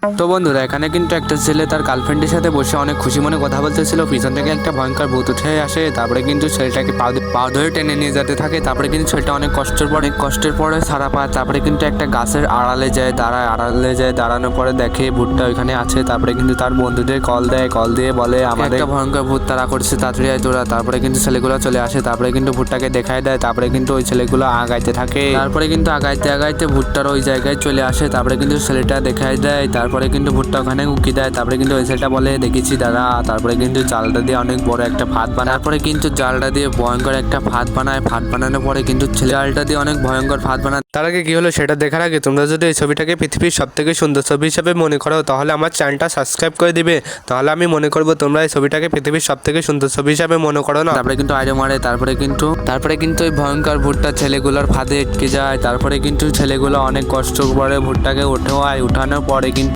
তো বন্ধুরা, এখানে কিন্তু একটা ছেলে তার গার্লফ্রেন্ডের সাথে বসে অনেক খুশি মনে কথা বলতেছিল। পিছন থেকে একটা ভয়ঙ্কর ভূত উঠে আসে। তারপরে কিন্তু ছেলেটাকে পা ধরে টেনে নিয়ে যেতে থাকে। তারপরে কিন্তু ছেলেটা অনেক কষ্টের পরে ছাড়া পায়। তারপরে কিন্তু একটা গাছের আড়ালে যায় দাঁড়ানোর পরে দেখে ভূতটা ওইখানে আছে। তারপরে কিন্তু তার বন্ধুদের কল দিয়ে বলে আমাদের একটা ভয়ঙ্কর ভূত তারা করছে, তাড়াতাড়ি আয় তোরা। তারপরে কিন্তু ছেলেগুলো চলে আসে। তারপরে কিন্তু ভূতটাকে দেখায় দেয়। তারপরে কিন্তু ওই ছেলেগুলো আগাইতে থাকে। তারপরে কিন্তু আগাইতে ভূতটার ওই জায়গায় চলে আসে। তারপরে কিন্তু ছেলেটা দেখায় দেয়। তারপরে কিন্তু ভুট্টা ওখানে উকি দেয়। তারপরে কিন্তু ওই ছেলেটা বলে দেখেছি দাদা। তারপরে কিন্তু জালটা দিয়ে অনেক বড় একটা ফাঁদ বানায়। তারপরে কিন্তু জালটা দিয়ে ভয়ঙ্কর একটা ফাঁদ বানানোর পরে কিন্তু ছেলে জালটা দিয়ে অনেক ভয়ঙ্কর ফাঁদ বানায়। তার আগে কি হলো সেটা দেখার আগে তোমরা যদি এই ছবিটাকে পৃথিবীর সব থেকে সুন্দর ছবি হিসেবে মনে করো, তাহলে আমার চ্যানেলটা সাবস্ক্রাইব করে দিবে। তাহলে আমি মনে করবো তোমরা এই ছবিটাকে পৃথিবীর সব থেকে সুন্দর ছবি হিসাবে মনে করো না। তারপরে কিন্তু আইডে মারে। তারপরে কিন্তু ওই ভয়ঙ্কর ভুট্টা ছেলেগুলোর ফাঁদে আটকে যায়। তারপরে কিন্তু ছেলেগুলো অনেক কষ্ট করে ভুট্টাকে উঠানোর পরে কিন্তু